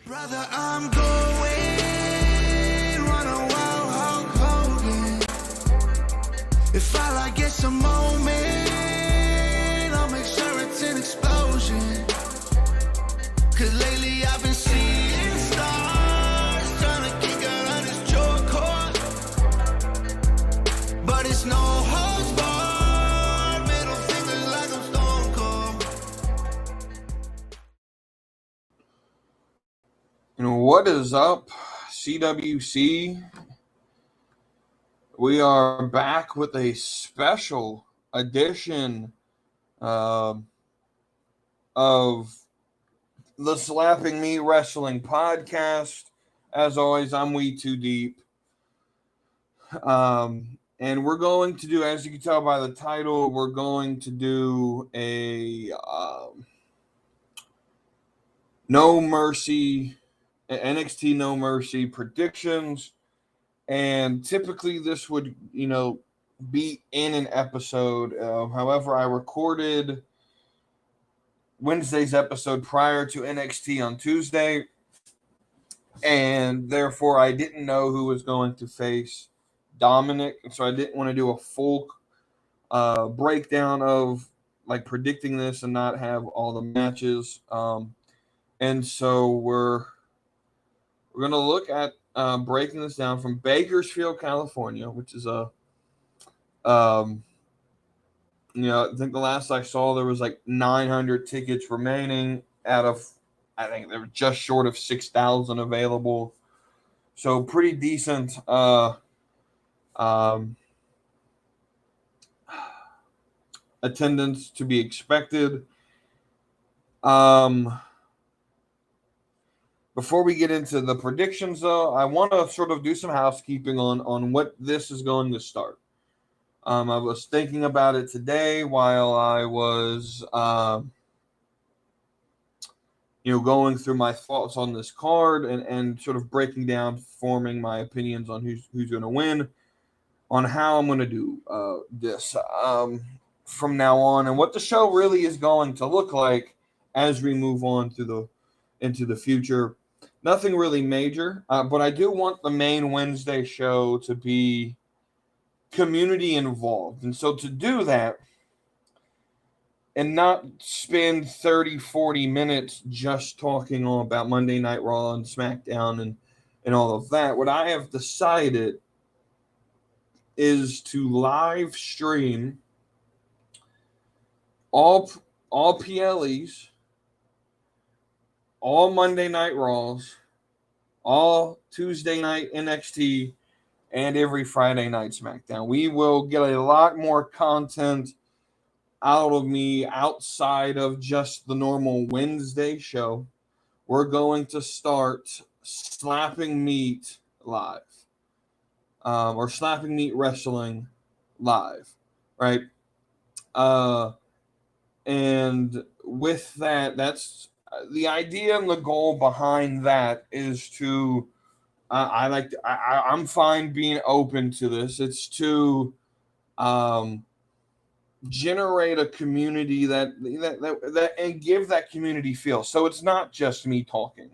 Brother, I'm going run a wild Hulk Hogan. If all I get's a moment, I'll make sure it's an explosion. Cause lately I've been seeing stars, trying to kick out on this short course. But it's no holds barred, middle fingers like I'm Stone Cold. And what is up, CWC? We are back with a special edition of the Slapping Me Wrestling Podcast. As always, I'm We Too Deep. And we're going to do, as you can tell by the title, we're going to do a No Mercy, NXT No Mercy predictions. And typically this would, be in an episode. However, I recorded Wednesday's episode prior to NXT on Tuesday, and therefore I didn't know who was going to face Dominic, and so I didn't want to do a full breakdown of like predicting this and not have all the matches. And so we're gonna look at breaking this down from Bakersfield, California, which is I think the last I saw there was like 900 tickets remaining out of, I think there were just short of 6,000 available. So pretty decent attendance to be expected. Before we get into the predictions, though, I want to sort of do some housekeeping on what this is going to start. I was thinking about it today while I was, going through my thoughts on this card and sort of breaking down, forming my opinions on who's going to win, on how I'm going to do this from now on, and what the show really is going to look like as we move on into the future. Nothing really major, but I do want the main Wednesday show to be community involved. And so to do that and not spend 30, 40 minutes just talking all about Monday Night Raw and SmackDown and all of that, what I have decided is to live stream all PLEs, all Monday Night Raws, all Tuesday night NXT, and every Friday night SmackDown. We will get a lot more content out of me outside of just the normal Wednesday show. We're going to start Slapping Meat live, or Slapping Meat Wrestling live, right? And with that, that's the idea and the goal behind that is to, I'm fine being open to this. It's to generate a community that and give that community feel. So it's not just me talking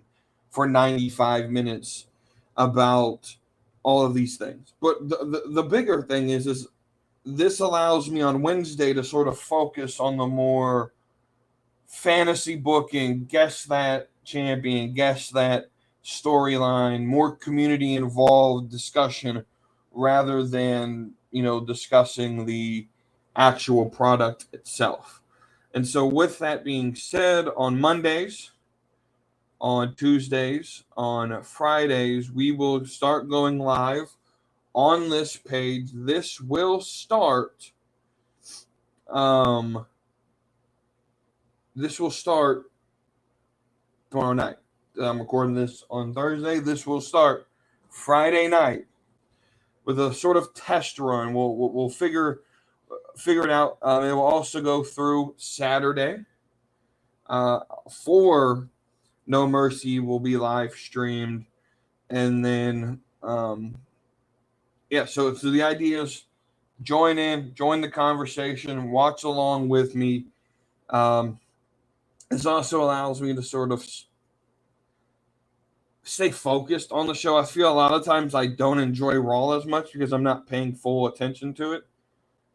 for 95 minutes about all of these things. But the bigger thing is this allows me on Wednesday to sort of focus on the more fantasy booking, guess that champion, guess that storyline, more community involved discussion rather than, discussing the actual product itself. And so with that being said, on Mondays, on Tuesdays, on Fridays, we will start going live on this page. This will start tomorrow night. I'm recording this on Thursday. This will start Friday night with a sort of test run. We'll figure it out. It will also go through Saturday. For No Mercy will be live streamed, and then So the idea is join the conversation, watch along with me. This also allows me to sort of stay focused on the show. I feel a lot of times I don't enjoy Raw as much because I'm not paying full attention to it.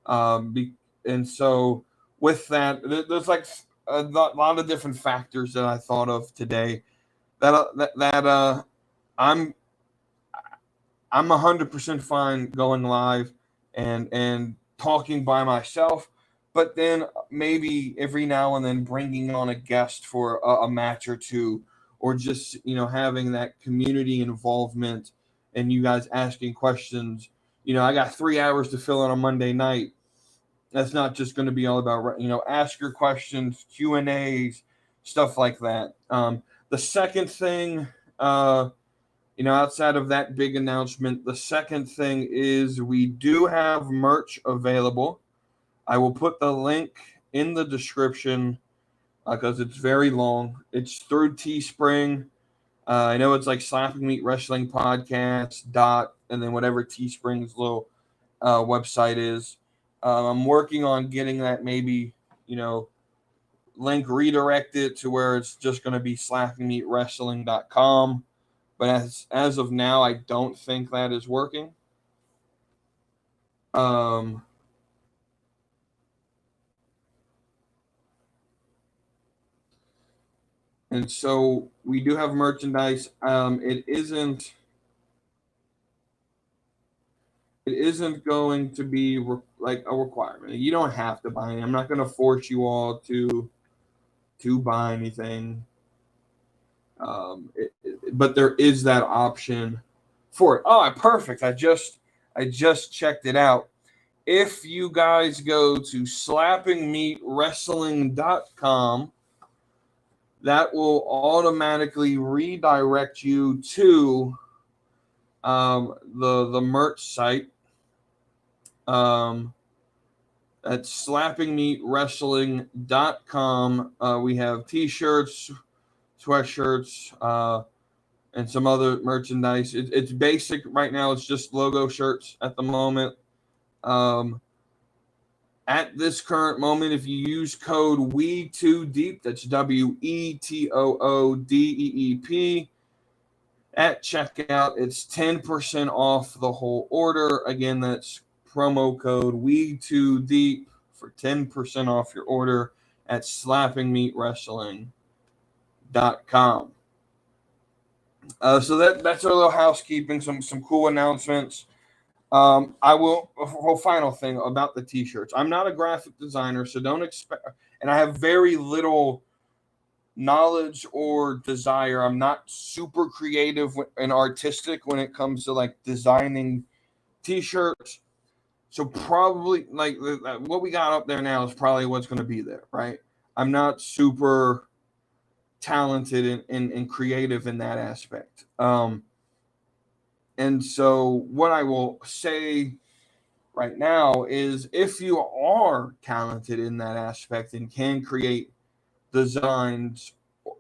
And so with that, there's like a lot of different factors that I thought of today that I'm I'm 100% fine going live and talking by myself, but then maybe every now and then bringing on a guest for a match or two, or just having that community involvement and you guys asking questions. I got 3 hours to fill in on Monday night. That's not just going to be all about ask your questions, Q&As, stuff like that. The second thing. Outside of that big announcement, the second thing is we do have merch available. I will put the link in the description because it's very long. It's through Teespring. I know it's like Slapping Meat Wrestling Podcast and then whatever Teespring's little website is. I'm working on getting that maybe link redirected to where it's just going to be slappingmeatwrestling.com. But as of now, I don't think that is working. And so we do have merchandise. It isn't going to be like a requirement. You don't have to buy it. I'm not going to force you all to buy anything. But there is that option for it. Oh, perfect. I just checked it out. If you guys go to slappingmeatwrestling.com, that will automatically redirect you to the merch site. At slappingmeatwrestling.com, we have t-shirts, sweatshirts, and some other merchandise. It's basic right now. It's just logo shirts at the moment. At this current moment, if you use code WE2DEEP, that's WETOODEEP, at checkout, it's 10% off the whole order. Again, that's promo code WE2DEEP for 10% off your order at slappingmeatwrestling.com. So that's our little housekeeping, some cool announcements. I will. A final thing about the t-shirts. I'm not a graphic designer, so don't expect. And I have very little knowledge or desire. I'm not super creative and artistic when it comes to like designing t-shirts. So probably like what we got up there now is probably what's going to be there, right? I'm not super talented and creative in that aspect. And so what I will say right now is if you are talented in that aspect and can create designs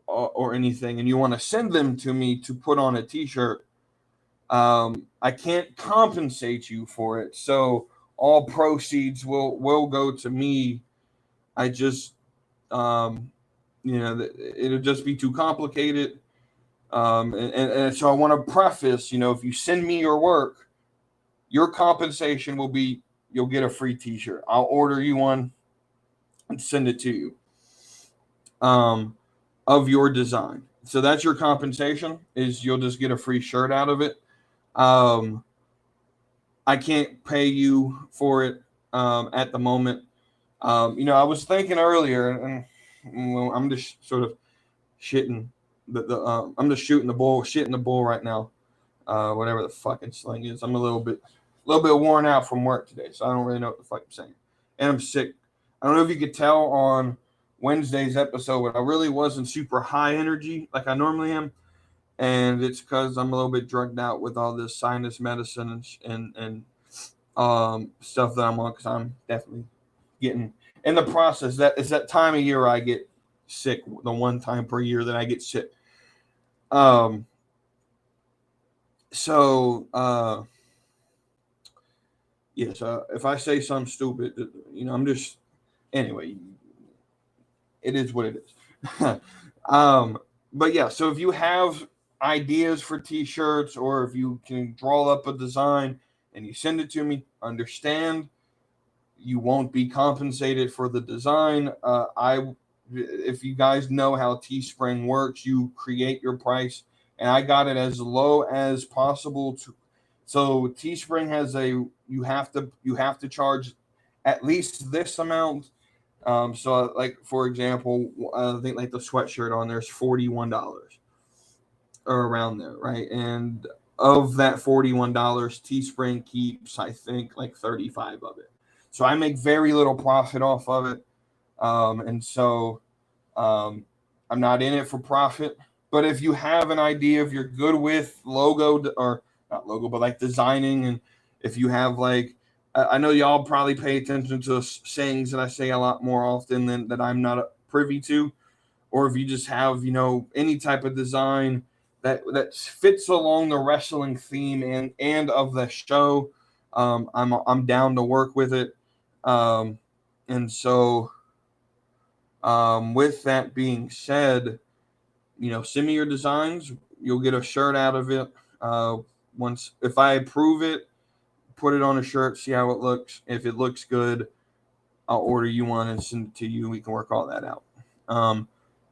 or anything and you want to send them to me to put on a t-shirt, I can't compensate you for it. So all proceeds will go to me. I just, it'll just be too complicated. And so I want to preface, if you send me your work, your compensation will be you'll get a free t-shirt. I'll order you one and send it to you of your design. So that's your compensation is you'll just get a free shirt out of it. I can't pay you for it at the moment. I was thinking earlier, and I'm just sort of shitting. I'm just shitting the bull right now. Whatever the fucking slang is. I'm a little bit worn out from work today, so I don't really know what the fuck I'm saying. And I'm sick. I don't know if you could tell on Wednesday's episode, but I really wasn't super high energy like I normally am. And it's because I'm a little bit drugged out with all this sinus medicine and stuff that I'm on, because I'm definitely getting in the process. That is that time of year I get sick, the one time per year that I get sick. Yes, if I say something stupid, I'm just, anyway, it is what it is. But yeah, so if you have ideas for t-shirts, or if you can draw up a design and you send it to me, understand you won't be compensated for the design. If you guys know how Teespring works, you create your price, and I got it as low as possible. So Teespring has you have to charge at least this amount. So like for example, I think like the sweatshirt on there's $41 or around there, right? And of that $41, Teespring keeps I think like 35 of it. So I make very little profit off of it, and so um, I'm not in it for profit. But if you have an idea, if you're good with or not logo, but like designing, and if you have like, I know y'all probably pay attention to sayings that I say a lot more often than that I'm not privy to, or if you just have any type of design that fits along the wrestling theme and of the show, I'm down to work with it. Um, and so with that being said, send me your designs. You'll get a shirt out of it. Uh, Once if I approve it, put it on a shirt, see how it looks. If it looks good, I'll order you one and send it to you. We can work all that out, um,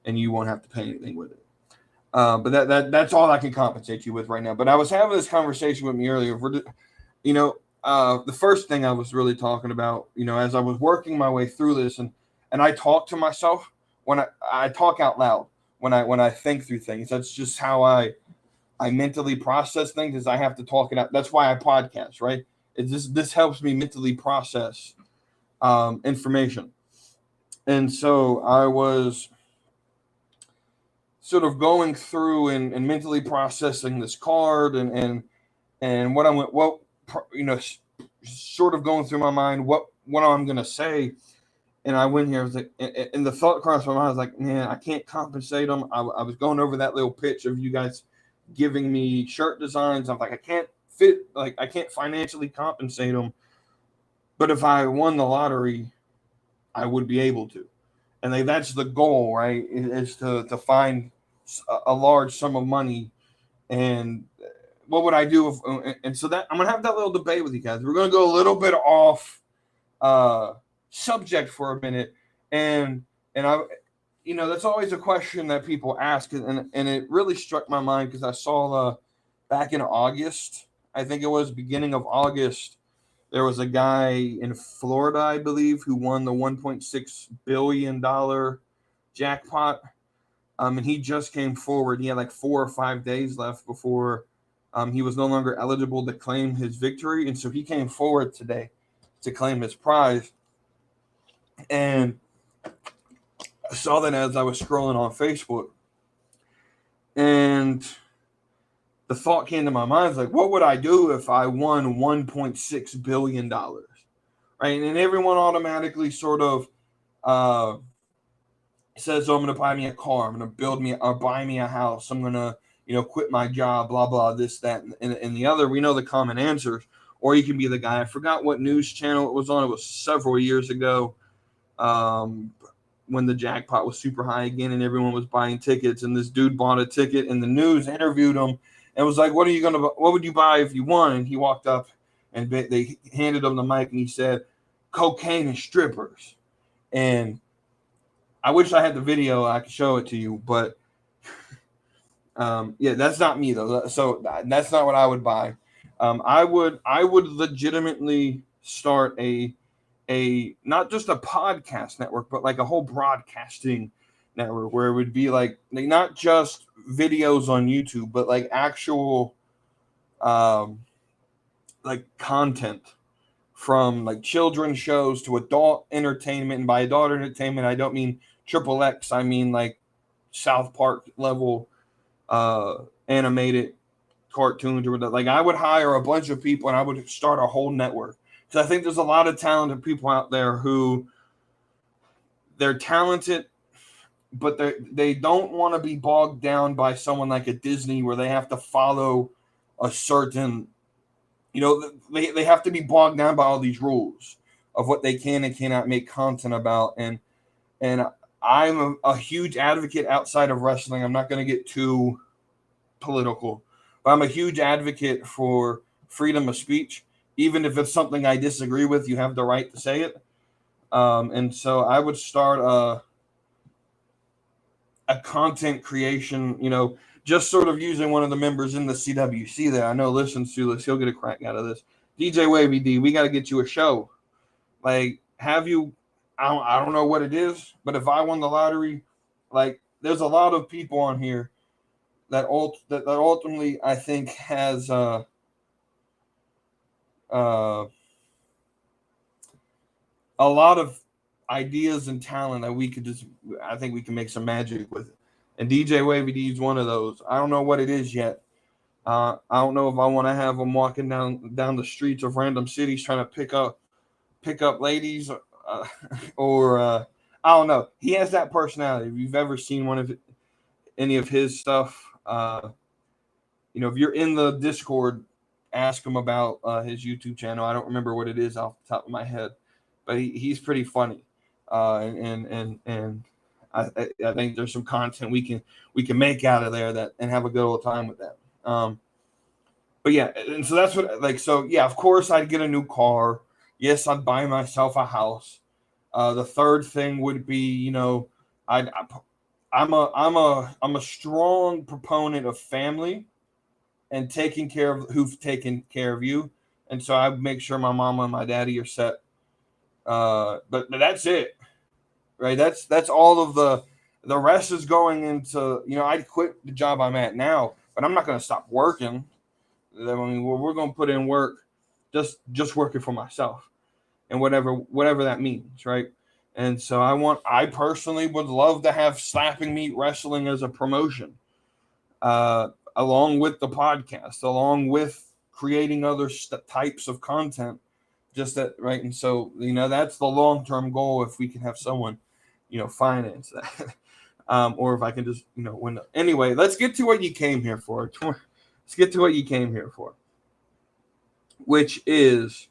and you won't have to pay anything with it. But that's all I can compensate you with right now. But I was having this conversation with me earlier. The first thing I was really talking about, as I was working my way through this, and I talk to myself when I talk out loud when I think through things. That's just how I mentally process things. Is I have to talk it out. That's why I podcast, right? This helps me mentally process information. And so I was sort of going through and mentally processing this card and what I'm what sort of going through my mind what I'm gonna say. And I went here, I was like, and the thought crossed my mind. I was like, man, I can't compensate them. I was going over that little pitch of you guys giving me shirt designs. I'm like, I can't financially compensate them. But if I won the lottery, I would be able to. And that's the goal, right? Is to find a large sum of money. And what would I do and so that I'm gonna have that little debate with you guys. We're gonna go a little bit off uh subject for a minute, and I that's always a question that people ask, and it really struck my mind because I saw back in August, I think it was beginning of August, there was a guy in Florida, I believe, who won the $1.6 billion jackpot. And he just came forward. He had like 4 or 5 days left before he was no longer eligible to claim his victory, and so he came forward today to claim his prize. And I saw that as I was scrolling on Facebook, and the thought came to my mind, is like, what would I do if I won $1.6 billion? Right, and everyone automatically sort of uh, says, "Oh, I'm going to buy me a car. I'm going to build me or buy me a house. I'm going to, quit my job. Blah blah. This, that, and the other." We know the common answers. Or you can be the guy. I forgot what news channel it was on. It was several years ago, um, when the jackpot was super high again, and everyone was buying tickets. And this dude bought a ticket, and the news interviewed him and was like, "What are you gonna? What would you buy if you won?" And he walked up, and they handed him the mic, and he said, "Cocaine and strippers." And I wish I had the video. I could show it to you, but yeah, that's not me though. So that's not what I would buy. I would legitimately start a not just a podcast network, but like a whole broadcasting network where it would be like not just videos on YouTube, but like actual um, like content from like children's shows to adult entertainment. And by adult entertainment, I don't mean triple X. I mean like South Park level animated cartoons or whatever. Like I would hire a bunch of people and I would start a whole network. Because I think there's a lot of talented people out there who they're talented, but they don't want to be bogged down by someone like a Disney where they have to follow a certain, they have to be bogged down by all these rules of what they can and cannot make content about. And I'm a huge advocate outside of wrestling. I'm not going to get too political, but I'm a huge advocate for freedom of speech. Even if it's something I disagree with, you have the right to say it. And so I would start a content creation, just sort of using one of the members in the CWC that I know listens to this. He'll get a crack out of this. DJ Wavy D, we got to get you a show. Like, have you, I don't know what it is, but if I won the lottery, like, there's a lot of people on here that ultimately I think has a lot of ideas and talent that I think we can make some magic with it. And DJ Wavy D is one of those. I don't know what it is yet. I don't know if I want to have him walking down the streets of random cities trying to pick up ladies, or I don't know. He has that personality. If you've ever seen any of his stuff, if you're in the Discord, ask him about his YouTube channel. I don't remember what it is off the top of my head, but he's pretty funny, and I think there's some content we can make out of there and have a good old time with that. But yeah, and so that's what yeah, of course I'd get a new car. Yes, I'd buy myself a house. The third thing would be, I'm a strong proponent of family and taking care of who've taken care of you. And so I make sure my mama and my daddy are set. But that's it, right? That's all of the rest is going into, I'd quit the job I'm at now, but I'm not going to stop working. I mean, we're going to put in work, just working for myself and whatever that means. Right. And so I personally would love to have Slapping Meat Wrestling as a promotion, along with the podcast, along with creating other types of content, just that. Right. And so, that's the long-term goal. If we can have someone, finance that, or if I can just, anyway, let's get to what you came here for. Let's get to what you came here for, which is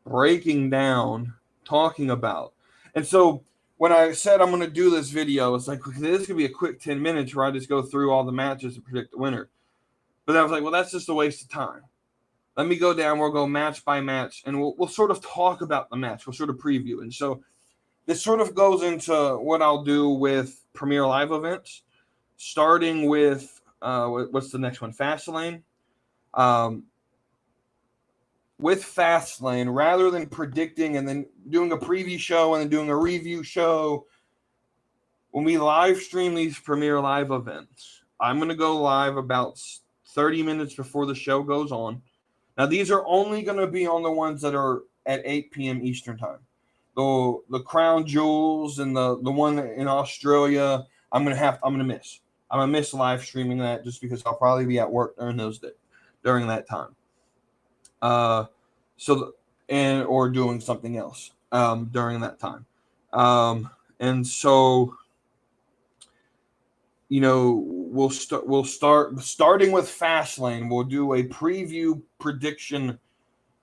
breaking down, talking about. And so when I said I'm going to do this video, it's like, this could be a quick 10 minutes where I just go through all the matches and predict the winner. But I was like, well, that's just a waste of time. Let me go down. We'll go match by match, and we'll sort of talk about the match. We'll sort of preview. And so this sort of goes into what I'll do with Premier Live events, starting with what's the next one? Fastlane. With Fastlane, rather than predicting and then doing a preview show and then doing a review show, when we live stream these Premier Live events, I'm going to go live about 30 minutes before the show goes on. Now, these are only going to be on the ones that are at 8 p.m. Eastern time. The Crown Jewels and the one in Australia, I'm going to miss. I'm going to miss live streaming that just because I'll probably be at work during that time. Or doing something else during that time. And so, we'll starting with Fastlane. We'll do a preview prediction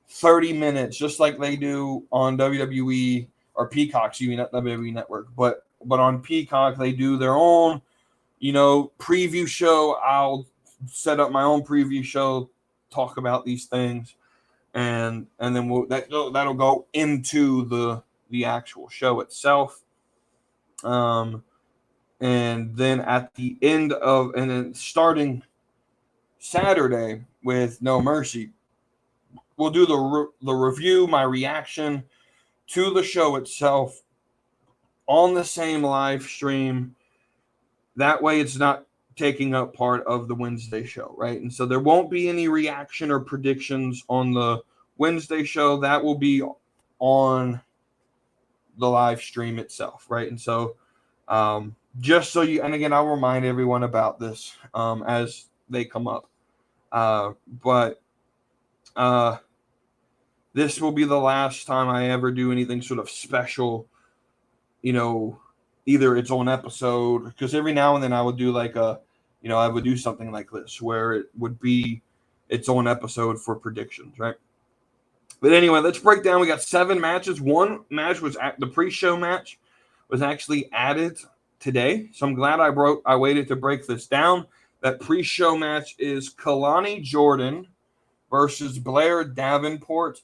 30 minutes, just like they do on WWE or Peacock, not WWE Network, but on Peacock, they do their own, preview show. I'll set up my own preview show, talk about these things, and then that'll go into the actual show itself. And then at the end and then starting Saturday with No Mercy, we'll do the review, my reaction to the show itself on the same live stream. That way it's not taking up part of the Wednesday show, right? And so there won't be any reaction or predictions on the Wednesday show. That will be on the live stream itself, right? And so just so and again, I'll remind everyone about this as they come up. But this will be the last time I ever do anything sort of special, either its own episode, because every now and then I would do I would do something like this where it would be its own episode for predictions, right? But anyway, let's break down. We got 7 matches. One match was the pre-show match was actually added today, so I'm glad I waited to break this down. That pre-show match is Kalani Jordan versus Blair Davenport.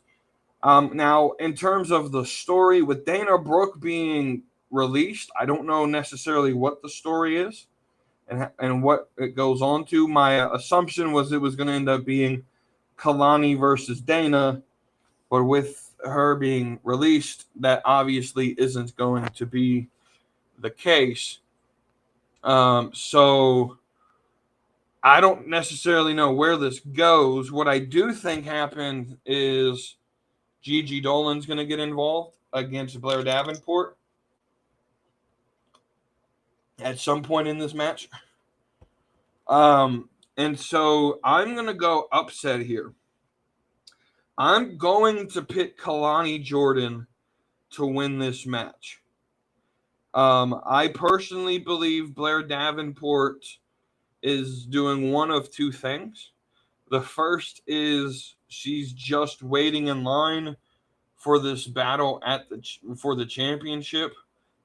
Now, in terms of the story, with Dana Brooke being released, I don't know necessarily what the story is and what it goes on to. My assumption was it was going to end up being Kalani versus Dana, but with her being released, that obviously isn't going to be the case. So I don't necessarily know where this goes. What I do think happened is Gigi Dolan's going to get involved against Blair Davenport at some point in this match. And so I'm going to go upset here. I'm going to pick Kalani Jordan to win this match. I personally believe Blair Davenport is doing one of two things. The first is she's just waiting in line for this battle for the championship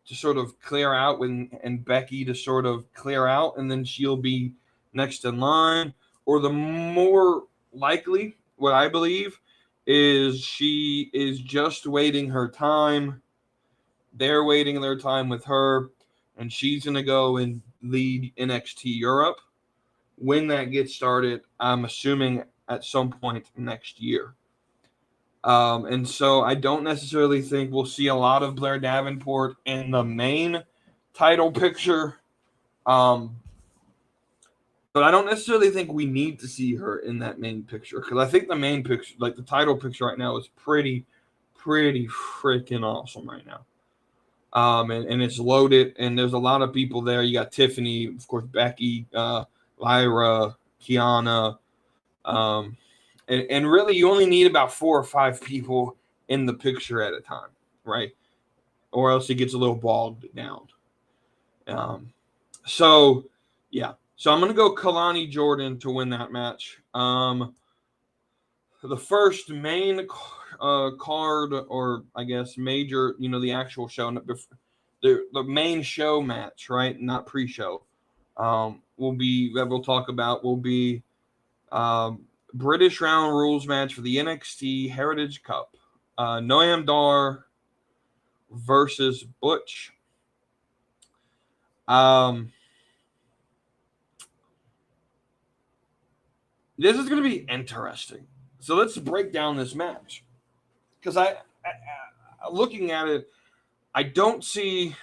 to sort of clear out and Becky to sort of clear out, and then she'll be next in line. Or the more likely, what I believe, is she is just waiting her time. They're waiting their time with her, and she's going to go and lead NXT Europe. When that gets started, I'm assuming at some point next year. And so I don't necessarily think we'll see a lot of Blair Davenport in the main title picture. But I don't necessarily think we need to see her in that main picture, because I think the main picture, like the title picture right now, is pretty freaking awesome right now. And it's loaded, and there's a lot of people there. You got Tiffany, of course, Becky, Lyra, Kiana, and really you only need about 4 or 5 people in the picture at a time, right? Or else it gets a little bogged down. So I'm going to go Kalani Jordan to win that match. The first main card, or I guess major, the actual show, the main show match, right? Not pre-show. We'll talk about will be British Round Rules match for the NXT Heritage Cup. Noam Dar versus Butch. This is going to be interesting. So let's break down this match. Because I looking at it, I don't see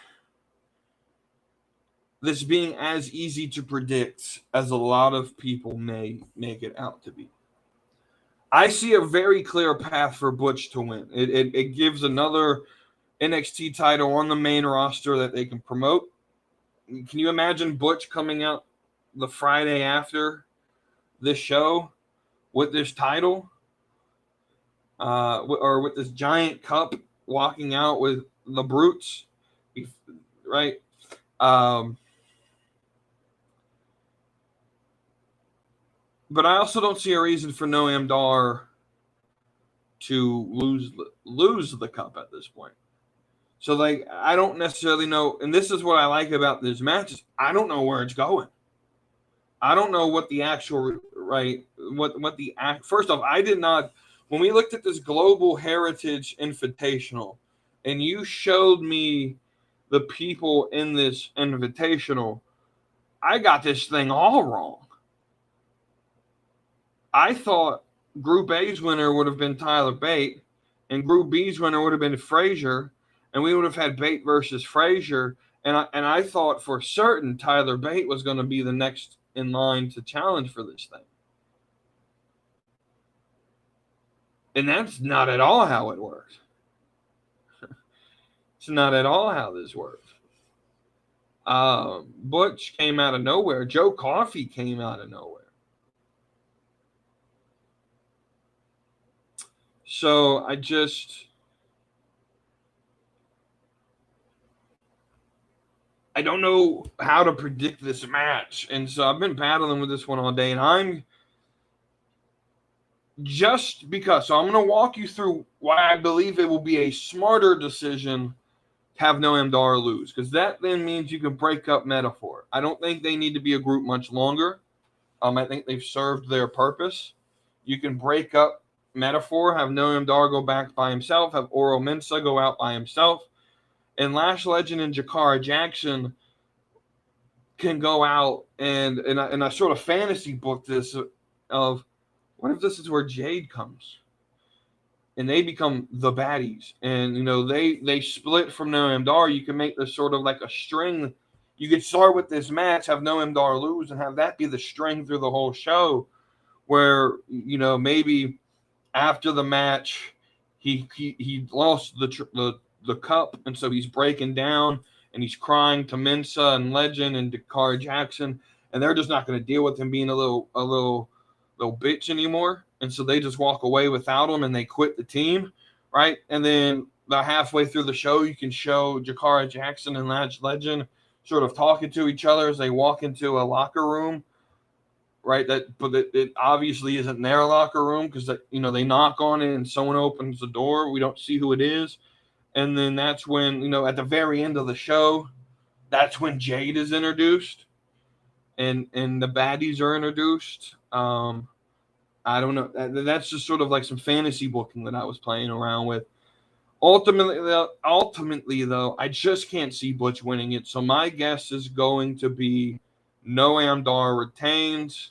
this being as easy to predict as a lot of people may make it out to be. I see a very clear path for Butch to win. It gives another NXT title on the main roster that they can promote. Can you imagine Butch coming out the Friday after this show with this title? Or with this giant cup, walking out with the Brutes, right? But I also don't see a reason for Noam Dar to lose the cup at this point. So, I don't necessarily know, and this is what I like about this match, is I don't know where it's going. I don't know what the actual, right, first off, I did not, when we looked at this Global Heritage Invitational, and you showed me the people in this invitational, I got this thing all wrong. I thought Group A's winner would have been Tyler Bate, and Group B's winner would have been Frazier, and we would have had Bate versus Frazier, and I thought for certain Tyler Bate was going to be the next in line to challenge for this thing. And that's not at all how it works. It's not at all how this works. Butch came out of nowhere. Joe Coffey came out of nowhere. So I don't know how to predict this match. And so I've been battling with this one all day. And I'm just because. So I'm going to walk you through why I believe it will be a smarter decision to have Noam Dar lose. Because that then means you can break up Metaphor. I don't think they need to be a group much longer. I think they've served their purpose. You can break up metaphor, have Noam Dar go back by himself, have Oro Mensah go out by himself, and Lash Legend and Jakara Jackson can go out and I sort of fantasy book this of what if this is where Jade comes and they become the baddies, and they split from Noam Dar. You can make this sort of like a string. You could start with this match, have Noam Dar lose, and have that be the string through the whole show, where maybe after the match he lost the cup, and so he's breaking down and he's crying to Mensa and Legend and Dakar Jackson, and they're just not going to deal with him being a little bitch anymore, and so they just walk away without him and they quit the team, right? And then halfway through the show, you can show Jakara Jackson and Lash Legend sort of talking to each other as they walk into a locker room, right? But it obviously isn't their locker room because they knock on it and someone opens the door. We don't see who it is, and then that's when at the very end of the show, that's when Jade is introduced, and the baddies are introduced. I don't know. That's just sort of like some fantasy booking that I was playing around with. Ultimately, though, I just can't see Butch winning it. So my guess is going to be Noam Dar retains.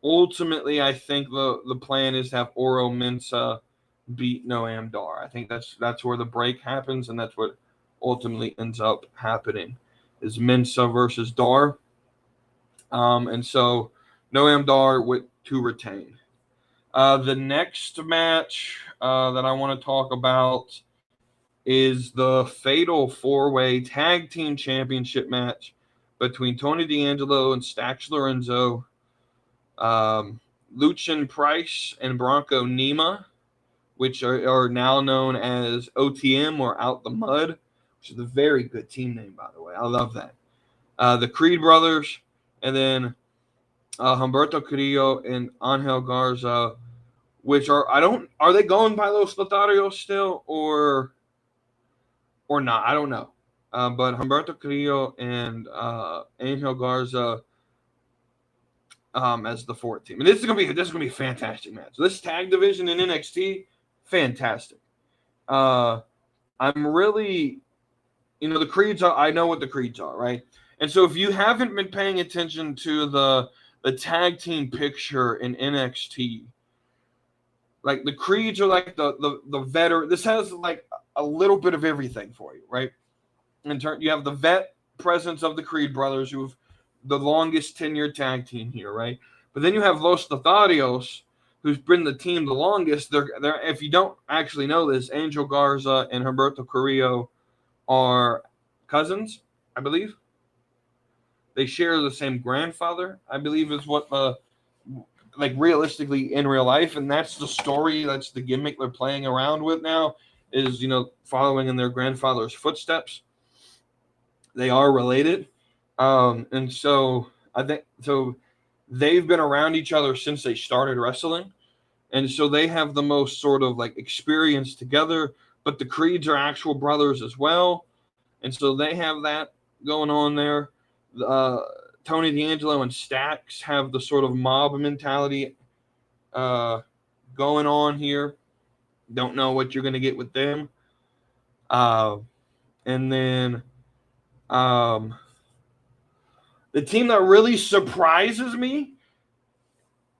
Ultimately, I think the plan is to have Oro Mensah beat Noam Dar. I think that's where the break happens, and that's what ultimately ends up happening is Mensah versus Dar. And so Noam Dar to retain. The next match that I want to talk about is the Fatal 4-Way Tag Team Championship match between Tony D'Angelo and Stax Lorenzo, Luchin Price and Bronco Nima, which are now known as OTM or Out the Mud, which is a very good team name, by the way. I love that. The Creed Brothers, and then Humberto Carrillo and Angel Garza, which are they going by Los Lotharios still or not? I don't know. But Humberto Carrillo and Angel Garza as the fourth team. And this is gonna be a fantastic match. This tag division in NXT, fantastic. I'm really, the Creeds are. I know what the Creeds are, right? And so if you haven't been paying attention to the tag team picture in NXT, like the Creeds are like the veteran. This has like a little bit of everything for you, right? You have the vet presence of the Creed brothers, who've the longest tenured tag team here, right? But then you have Los Lotharios, who's been the team the longest. They're if you don't actually know this, Angel Garza and Humberto Carrillo are cousins, I believe. They share the same grandfather, I believe, is what like realistically in real life, and that's the story. That's the gimmick they're playing around with now. Is following in their grandfather's footsteps. They are related, and so I think they've been around each other since they started wrestling, and so they have the most sort of like experience together. But the Creeds are actual brothers as well, and so they have that going on there. Tony D'Angelo and Stax have the sort of mob mentality going on here. Don't know what you're going to get with them. And then the team that really surprises me,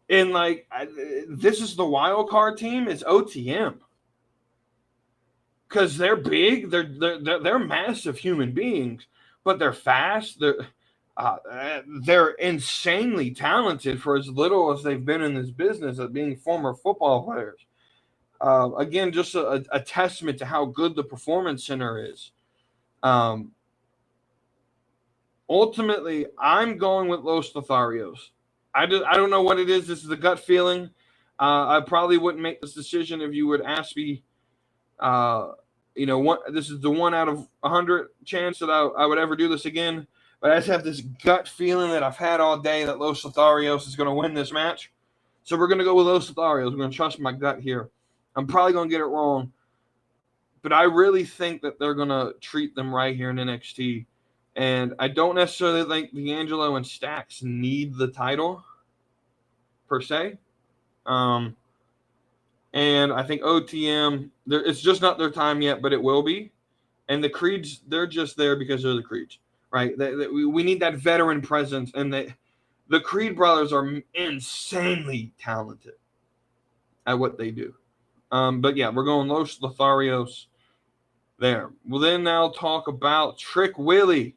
and this is the wild card team, is OTM. Because they're big, they're massive human beings, but they're fast. They're insanely talented for as little as they've been in this business of being former football players. Again, just a testament to how good the Performance Center is. Ultimately, I'm going with Los Lotharios. I don't know what it is. This is a gut feeling. I probably wouldn't make this decision if you would ask me. This is the 1 out of 100 chance that I would ever do this again. But I just have this gut feeling that I've had all day that Los Lotharios is going to win this match. So we're going to go with Los Lotharios. We're going to trust my gut here. I'm probably going to get it wrong. But I really think that they're going to treat them right here in NXT. And I don't necessarily think D'Angelo and Stax need the title. per se. And I think OTM, it's just not their time yet, but it will be. And the Creeds, they're just there because they're the Creeds, right? We need that veteran presence, and the Creed brothers are insanely talented at what they do. But yeah, we're going Los Lotharios there. We'll then now talk about Trick Willie.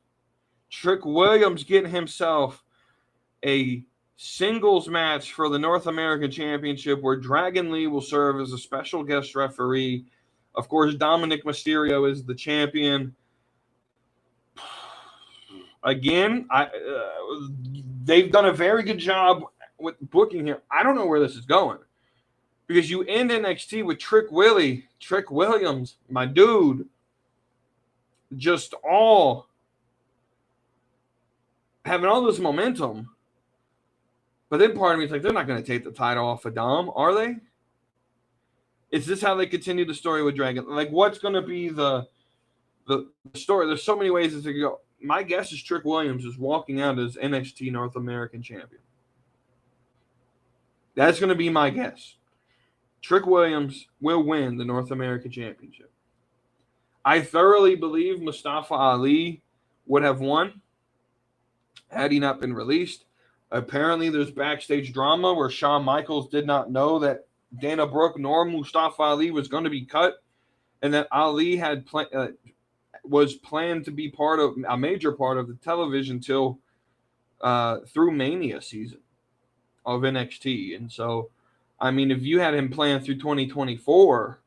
Trick Williams getting himself a singles match for the North American Championship where Dragon Lee will serve as a special guest referee. Of course, Dominic Mysterio is the champion. Again, they've done a very good job with booking here. I don't know where this is going because you end NXT with Trick Williams, my dude, just all having all this momentum. But then part of me is like, they're not going to take the title off of Dom, are they? Is this how they continue the story with Dragon? Like, what's going to be the story? There's so many ways it could go. My guess is Trick Williams is walking out as NXT North American champion. That's going to be my guess. Trick Williams will win the North American Championship. I thoroughly believe Mustafa Ali would have won had he not been released. Apparently, there's backstage drama where Shawn Michaels did not know that Dana Brooke nor Mustafa Ali was going to be cut, and that Ali had was planned to be part of a major part of the television till through Mania season of NXT. And so, I mean, if you had him planned through 2024,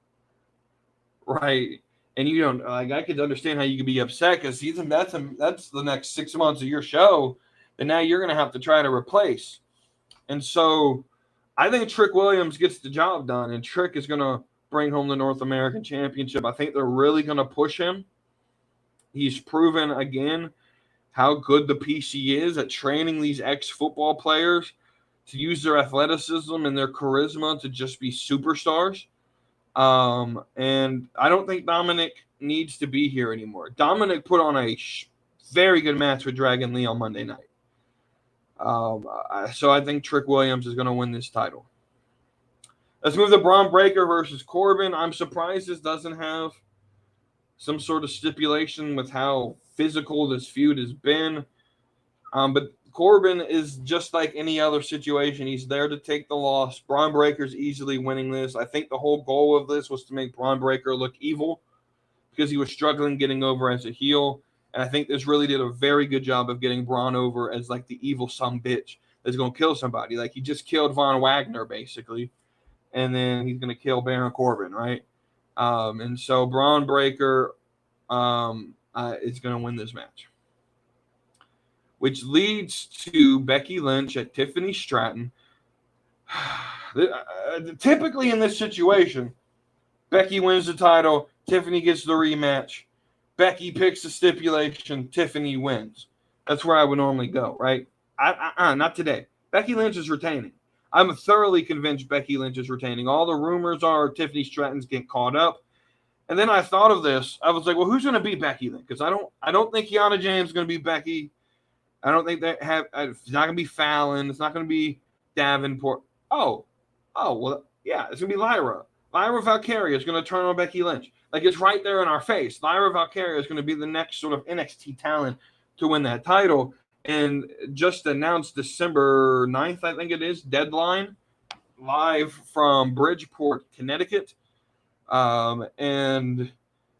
right, and you don't like, I could understand how you could be upset because that's the next 6 months of your show. And now you're going to have to try to replace. And so I think Trick Williams gets the job done, and Trick is going to bring home the North American Championship. I think they're really going to push him. He's proven again how good the PC is at training these ex-football players to use their athleticism and their charisma to just be superstars. And I don't think Dominic needs to be here anymore. Dominic put on a very good match with Dragon Lee on Monday night. So I think Trick Williams is going to win this title. Let's move to Braun Breaker versus Corbin. I'm surprised this doesn't have some sort of stipulation with how physical this feud has been. But Corbin is just like any other situation. He's there to take the loss. Braun Breaker's easily winning this. I think the whole goal of this was to make Braun Breaker look evil because he was struggling getting over as a heel. And I think this really did a very good job of getting Braun over as like the evil son bitch that's going to kill somebody. Like he just killed Von Wagner basically. And then he's going to kill Baron Corbin, right? And so Braun Breaker is going to win this match. Which leads to Becky Lynch at Tiffany Stratton. Typically in this situation, Becky wins the title, Tiffany gets the rematch. Becky picks the stipulation, Tiffany wins. That's where I would normally go, right? Not today. Becky Lynch is retaining. I'm thoroughly convinced Becky Lynch is retaining. All the rumors are Tiffany Stratton's getting caught up. And then I thought of this. I was like, well, who's going to beat Becky then? Because I don't think Kiana James is going to beat Becky. I don't think it's not going to be Fallon. It's not going to be Davenport. Oh, well, yeah, it's going to be Lyra. Lyra Valkyria is going to turn on Becky Lynch. Like, it's right there in our face. Lyra Valkyria is going to be the next sort of NXT talent to win that title. And just announced December 9th, I think it is, deadline, live from Bridgeport, Connecticut. And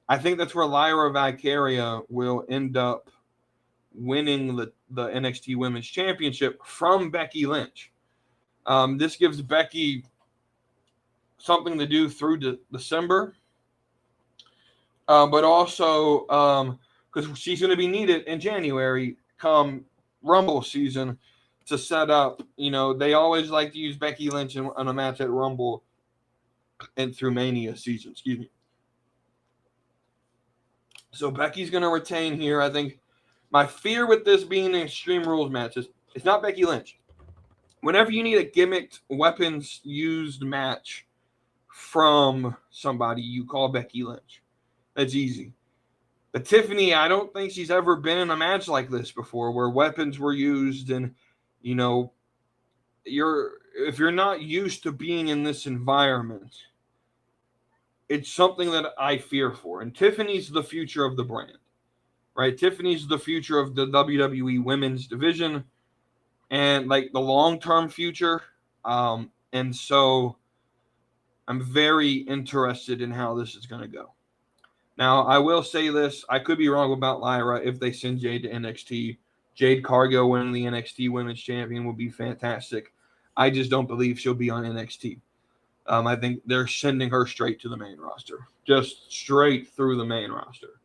I think that's where Lyra Valkyria will end up winning the NXT Women's Championship from Becky Lynch. This gives Becky something to do through December, but also because she's going to be needed in January come Rumble season to set up. You know, they always like to use Becky Lynch in a match at Rumble and through Mania season. Excuse me. So Becky's going to retain here. I think my fear with this being an Extreme Rules match is it's not Becky Lynch. Whenever you need a gimmicked weapons used match from somebody, you call Becky Lynch. That's easy. But Tiffany, I don't think she's ever been in a match like this before where weapons were used and, you know, if you're not used to being in this environment, it's something that I fear for. And Tiffany's the future of the brand, right? Tiffany's the future of the WWE women's division and like the long-term future. And so I'm very interested in how this is going to go. Now, I will say this. I could be wrong about Lyra if they send Jade to NXT. Jade Cargill winning the NXT Women's Champion would be fantastic. I just don't believe she'll be on NXT. I think they're sending her straight to the main roster. Just straight through the main roster.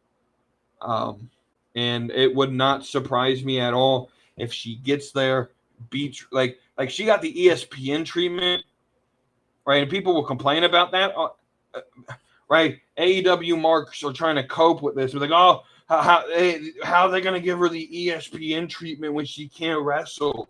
And it would not surprise me at all if she gets there, beats like she got the ESPN treatment, right? And people will complain about that. Right? AEW marks are trying to cope with this. They're like, oh, how are they going to give her the ESPN treatment when she can't wrestle?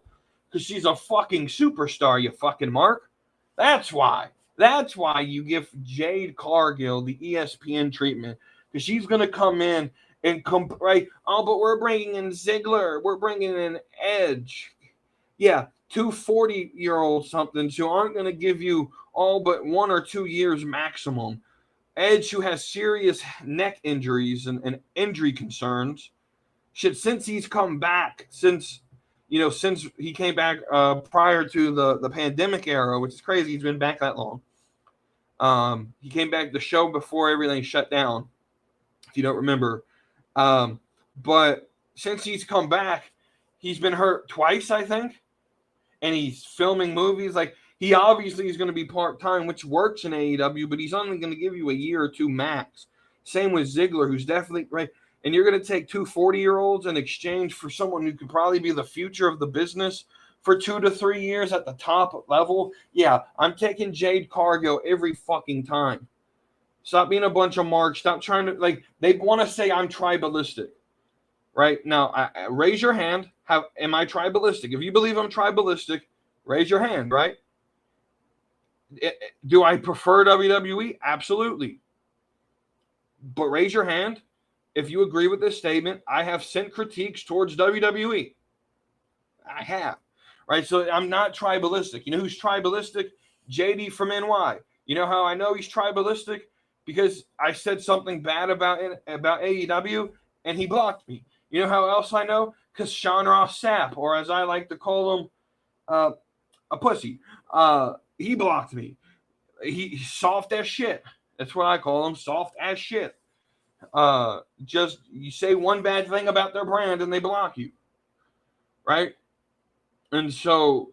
Because she's a fucking superstar, you fucking mark. That's why. That's why you give Jade Cargill the ESPN treatment. Because she's going to come in and right. Oh, but we're bringing in Ziggler. We're bringing in Edge. Yeah, 40-year-olds something who aren't going to give you all but 1 or 2 years maximum. Edge, who has serious neck injuries and injury concerns, since he's come back, since he came back prior to the pandemic era, which is crazy, he's been back that long. He came back the show before everything shut down, if you don't remember. But since he's come back, he's been hurt twice, I think, and he's filming movies. Like, he obviously is going to be part-time, which works in AEW, but he's only going to give you a year or two max. Same with Ziggler, who's definitely right. And you're going to take 2 40-year-olds in exchange for someone who could probably be the future of the business for 2 to 3 years at the top level. Yeah, I'm taking Jade Cargill every fucking time. Stop being a bunch of marks. Stop trying to, like, they want to say I'm tribalistic. Right? Now, raise your hand. Am I tribalistic? If you believe I'm tribalistic, raise your hand, right? Do I prefer WWE? Absolutely. But raise your hand if you agree with this statement. I have sent critiques towards WWE. I have. Right? So I'm not tribalistic. You know who's tribalistic? JD from NY. You know how I know he's tribalistic? Because I said something bad about AEW and he blocked me. You know how else I know? Because Sean Ross Sapp, or as I like to call him, a pussy. He blocked me. He's soft as shit. That's what I call him, soft as shit. Just you say one bad thing about their brand and they block you, right? And so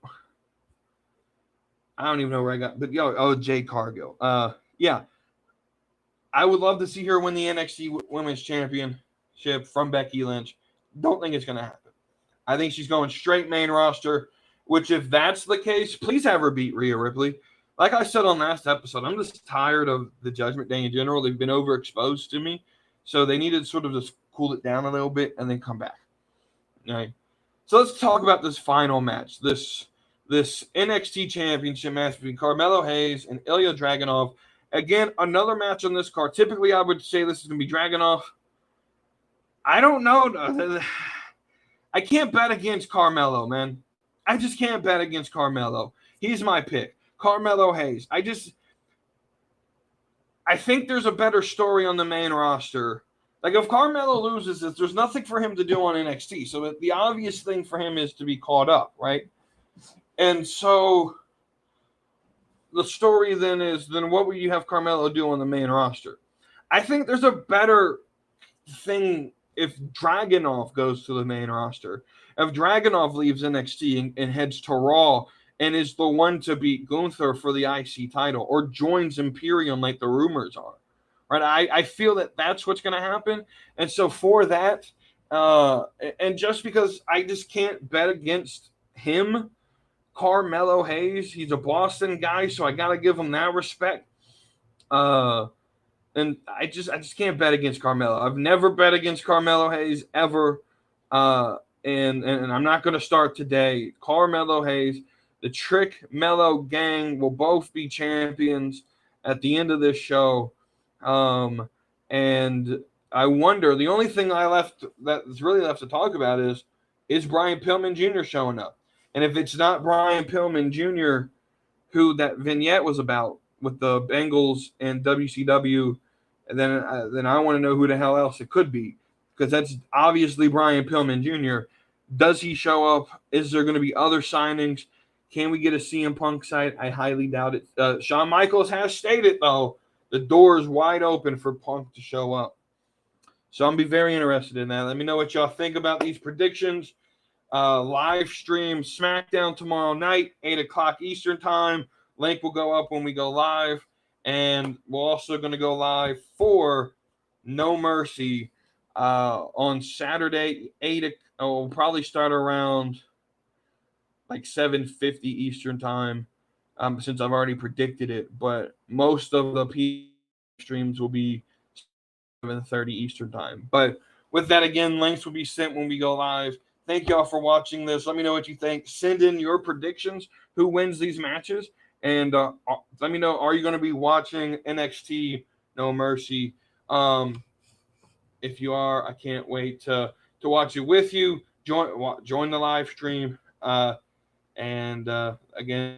I don't even know where I got, but Jade Cargill. Yeah, I would love to see her win the NXT Women's Championship from Becky Lynch. Don't think it's gonna happen. I think she's going straight main roster. Which, if that's the case, please have her beat Rhea Ripley. Like I said on last episode, I'm just tired of the Judgment Day in general. They've been overexposed to me. So they needed to sort of just cool it down a little bit and then come back. All right. So let's talk about this final match. This NXT Championship match between Carmelo Hayes and Ilya Dragunov. Again, another match on this card. Typically, I would say this is going to be Dragunov. I don't know. I can't bet against Carmelo, man. I just can't bet against Carmelo. He's my pick. Carmelo Hayes. I think there's a better story on the main roster. Like, if Carmelo loses this, there's nothing for him to do on NXT. So the obvious thing for him is to be caught up, right? And so the story then is, what would you have Carmelo do on the main roster? I think there's a better thing if Dragunov goes to the main roster. If Dragunov leaves NXT and heads to Raw and is the one to beat Gunther for the IC title or joins Imperium like the rumors are, right? I feel that that's what's going to happen. And so for that, and just because I just can't bet against him, Carmelo Hayes, he's a Boston guy, so I got to give him that respect. And I just can't bet against Carmelo. I've never bet against Carmelo Hayes ever. And I'm not going to start today. Carmelo Hayes, the Trick Mello gang will both be champions at the end of this show. And I wonder, the only thing that's really left to talk about is Brian Pillman Jr. showing up. And if it's not Brian Pillman Jr., who that vignette was about with the Bengals and WCW, then I want to know who the hell else it could be, because that's obviously Brian Pillman Jr. Does he show up? Is there going to be other signings? Can we get a CM Punk site? I highly doubt it. Shawn Michaels has stated, though, the door is wide open for Punk to show up. So I'm going to be very interested in that. Let me know what y'all think about these predictions. Live stream SmackDown tomorrow night, 8 o'clock Eastern time. Link will go up when we go live. And we're also going to go live for No Mercy on Saturday, 8. We'll probably start around like 7:50 Eastern time, since I've already predicted it. But most of the streams will be 7:30 Eastern time. But with that, again, links will be sent when we go live. Thank y'all for watching this. Let me know what you think. Send in your predictions. Who wins these matches? And let me know, are you going to be watching NXT No Mercy? If you are, I can't wait to watch it with you. Join the live stream. And again,